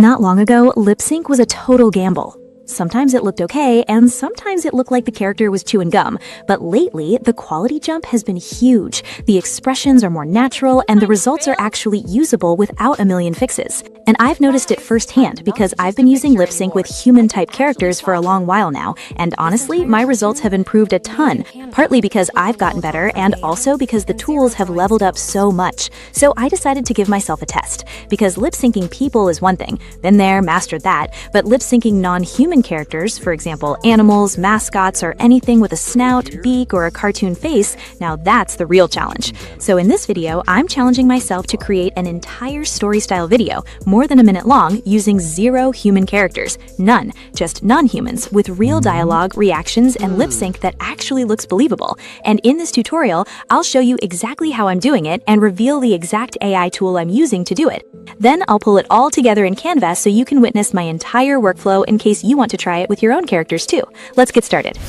Not long ago, lip sync was a total gamble. Sometimes it looked okay, and sometimes it looked like the character was chewing gum. But lately, the quality jump has been huge. The expressions are more natural, and the results are actually usable without a million fixes. And I've noticed it firsthand because I've been using lip sync with human-type characters for a long while now, and honestly, my results have improved a ton, partly because I've gotten better, and also because the tools have leveled up so much. So I decided to give myself a test, because lip syncing people is one thing, been there, mastered that, but lip syncing non-human characters, for example, animals, mascots, or anything with a snout, beak, or a cartoon face, now that's the real challenge. So in this video, I'm challenging myself to create an entire story-style video, more than a minute long, using 0 human characters. None, just non-humans, with real dialogue, reactions, and lip sync that actually looks believable. And in this tutorial, I'll show you exactly how I'm doing it and reveal the exact AI tool I'm using to do it. Then I'll pull it all together in Canva so you can witness my entire workflow in case you want to try it with your own characters too. Let's get started.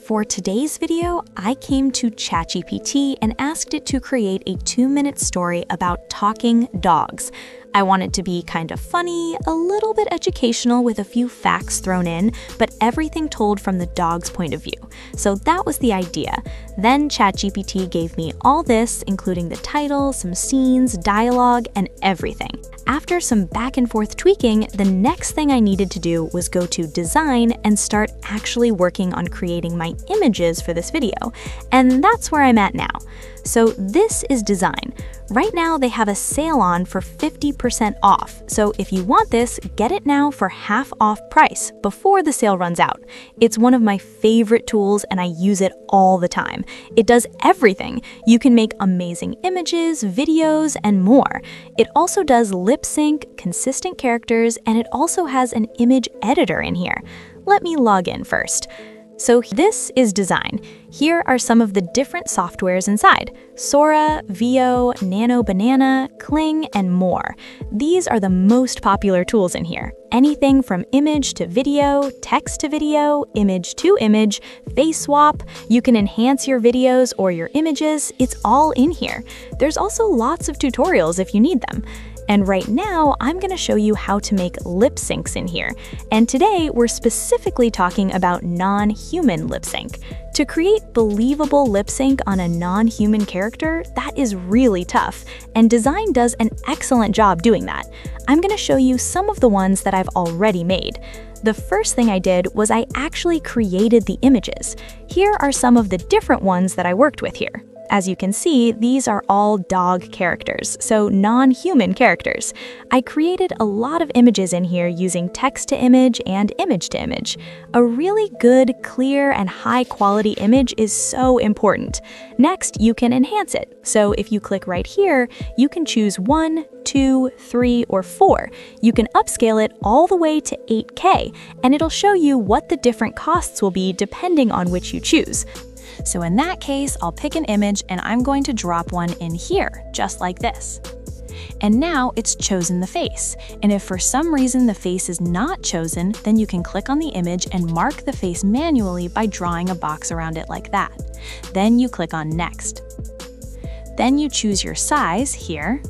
For today's video, I came to ChatGPT and asked it to create a 2-minute story about talking dogs. I want it to be kind of funny, a little bit educational with a few facts thrown in, but everything told from the dog's point of view. So that was the idea. Then ChatGPT gave me all this, including the title, some scenes, dialogue, and everything. After some back and forth tweaking, the next thing I needed to do was go to Dzine and start actually working on creating my images for this video. And that's where I'm at now. So this is Dzine. Right now they have a sale on for 50% off. So if you want this, get it now for half off price before the sale runs out. It's one of my favorite tools and I use it all the time. It does everything. You can make amazing images, videos, and more. It also does lip sync, consistent characters, and it also has an image editor in here. Let me log in first. So this is Dzine. Here are some of the different softwares inside: Sora, Veo, Nano Banana, Kling, and more. These are the most popular tools in here. Anything from image to video, text to video, image to image, face swap. You can enhance your videos or your images. It's all in here. There's also lots of tutorials if you need them. And right now, I'm going to show you how to make lip syncs in here. And today, we're specifically talking about non-human lip sync. To create believable lip sync on a non-human character, that is really tough, and Dzine does an excellent job doing that. I'm going to show you some of the ones that I've already made. The first thing I did was I actually created the images. Here are some of the different ones that I worked with here. As you can see, these are all dog characters, so non-human characters. I created a lot of images in here using text-to-image and image-to-image. A really good, clear, and high-quality image is so important. Next, you can enhance it. So if you click right here, you can choose 1, 2, 3, or 4. You can upscale it all the way to 8K, and it'll show you what the different costs will be depending on which you choose. So in that case, I'll pick an image and I'm going to drop one in here, just like this. And now it's chosen the face. And if for some reason the face is not chosen, then you can click on the image and mark the face manually by drawing a box around it like that. Then you click on Next. Then you choose your size here,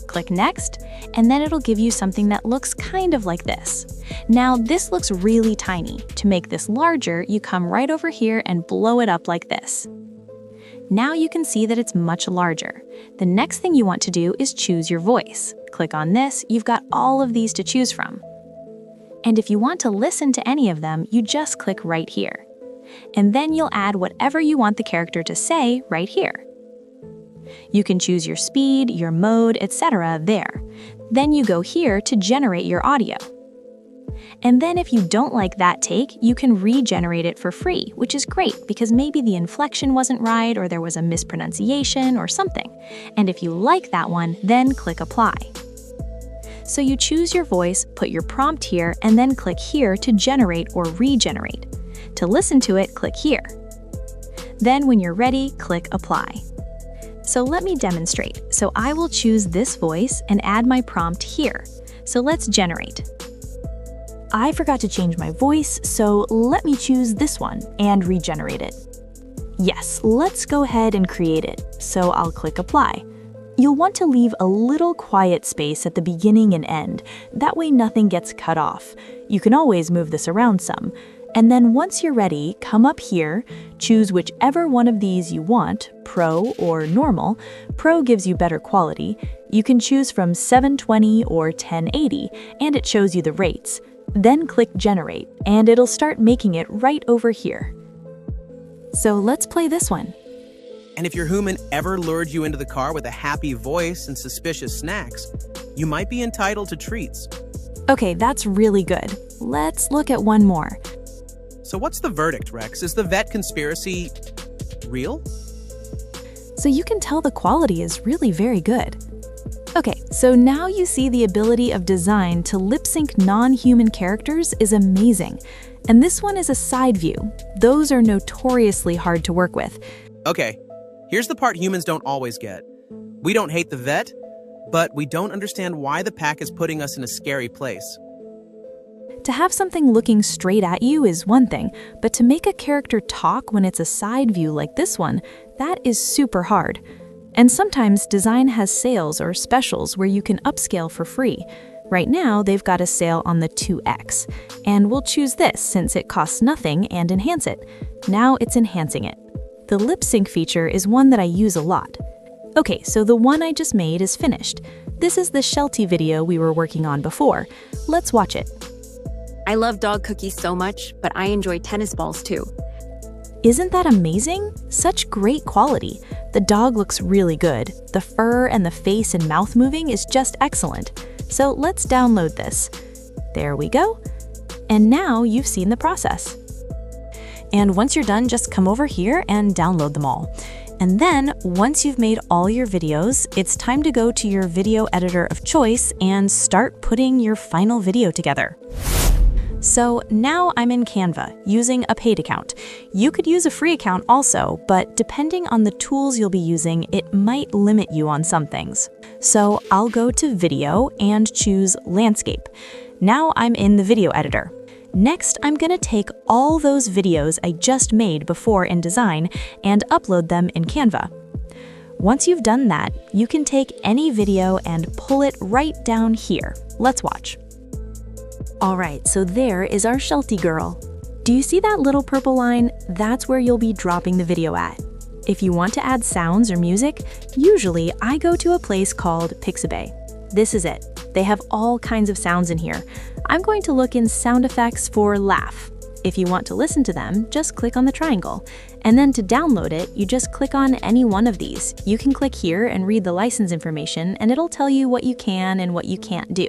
click Next, and then it'll give you something that looks kind of like this. Now, this looks really tiny. To make this larger, you come right over here and blow it up like this. Now you can see that it's much larger. The next thing you want to do is choose your voice. Click on this, you've got all of these to choose from. And if you want to listen to any of them, you just click right here. And then you'll add whatever you want the character to say right here. You can choose your speed, your mode, etc. there. Then you go here to generate your audio. And then if you don't like that take, you can regenerate it for free, which is great because maybe the inflection wasn't right or there was a mispronunciation or something. And if you like that one, then click Apply. So you choose your voice, put your prompt here, and then click here to generate or regenerate. To listen to it, click here. Then when you're ready, click Apply. So let me demonstrate. So I will choose this voice and add my prompt here. So let's generate. I forgot to change my voice, so let me choose this one and regenerate it. Yes, let's go ahead and create it. So I'll click Apply. You'll want to leave a little quiet space at the beginning and end. That way nothing gets cut off. You can always move this around some. And then once you're ready, come up here, choose whichever one of these you want, Pro or Normal. Pro gives you better quality. You can choose from 720 or 1080, and it shows you the rates. Then click Generate, and it'll start making it right over here. So let's play this one. And if your human ever lured you into the car with a happy voice and suspicious snacks, you might be entitled to treats. Okay, that's really good. Let's look at one more. So what's the verdict, Rex? Is the vet conspiracy real? So you can tell the quality is really very good. Okay, so now you see the ability of Dzine to lip-sync non-human characters is amazing. And this one is a side view. Those are notoriously hard to work with. Okay, here's the part humans don't always get. We don't hate the vet, but we don't understand why the pack is putting us in a scary place. To have something looking straight at you is one thing, but to make a character talk when it's a side view like this one, that is super hard. And sometimes Dzine has sales or specials where you can upscale for free. Right now, they've got a sale on the 2X, and we'll choose this since it costs nothing and enhance it. Now it's enhancing it. The lip sync feature is one that I use a lot. Okay, so the one I just made is finished. This is the Sheltie video we were working on before. Let's watch it. I love dog cookies so much, but I enjoy tennis balls too. Isn't that amazing? Such great quality. The dog looks really good. The fur and the face and mouth moving is just excellent. So let's download this. There we go. And now you've seen the process. And once you're done, just come over here and download them all. And then, once you've made all your videos, it's time to go to your video editor of choice and start putting your final video together. So now I'm in Canva, using a paid account. You could use a free account also, but depending on the tools you'll be using, it might limit you on some things. So I'll go to Video and choose Landscape. Now I'm in the video editor. Next, I'm gonna take all those videos I just made before in Dzine and upload them in Canva. Once you've done that, you can take any video and pull it right down here. Let's watch. Alright, so there is our Sheltie girl. Do you see that little purple line? That's where you'll be dropping the video at. If you want to add sounds or music, usually I go to a place called Pixabay. This is it. They have all kinds of sounds in here. I'm going to look in sound effects for laugh. If you want to listen to them, just click on the triangle. And then to download it, you just click on any one of these. You can click here and read the license information, and it'll tell you what you can and what you can't do.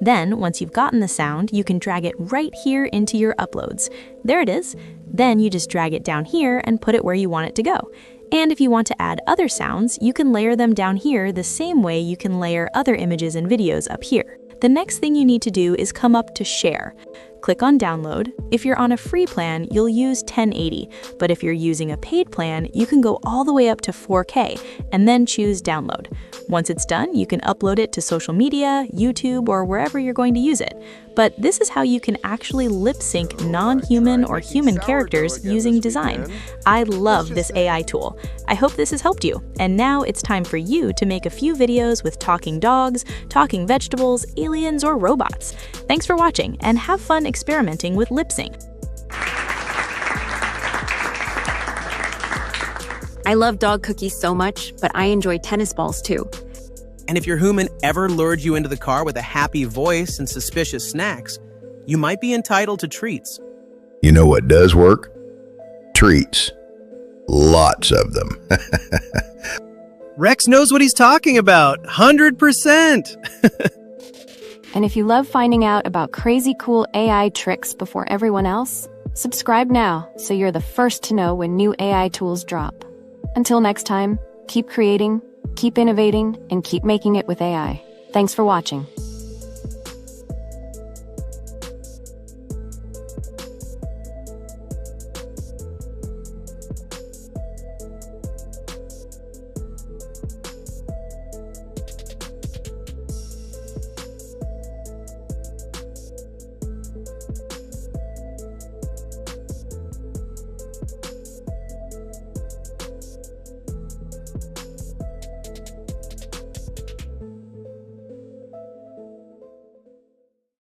Then, once you've gotten the sound, you can drag it right here into your uploads. There it is. Then you just drag it down here and put it where you want it to go. And if you want to add other sounds, you can layer them down here the same way you can layer other images and videos up here. The next thing you need to do is come up to Share. Click on Download. If you're on a free plan, you'll use 1080, but if you're using a paid plan, you can go all the way up to 4K and then choose Download. Once it's done, you can upload it to social media, YouTube, or wherever you're going to use it. But this is how you can actually lip-sync non-human or human characters using Dzine. I love this AI tool. I hope this has helped you. And now it's time for you to make a few videos with talking dogs, talking vegetables, aliens, or robots. Thanks for watching, and have fun experimenting with lip sync. I love dog cookies so much, but I enjoy tennis balls too. And if your human ever lured you into the car with a happy voice and suspicious snacks, you might be entitled to treats. You know what does work? Treats. Lots of them. Rex knows what he's talking about. 100%. And if you love finding out about crazy cool AI tricks before everyone else, subscribe now so you're the first to know when new AI tools drop. Until next time, keep creating, keep innovating, and keep making it with AI. Thanks for watching.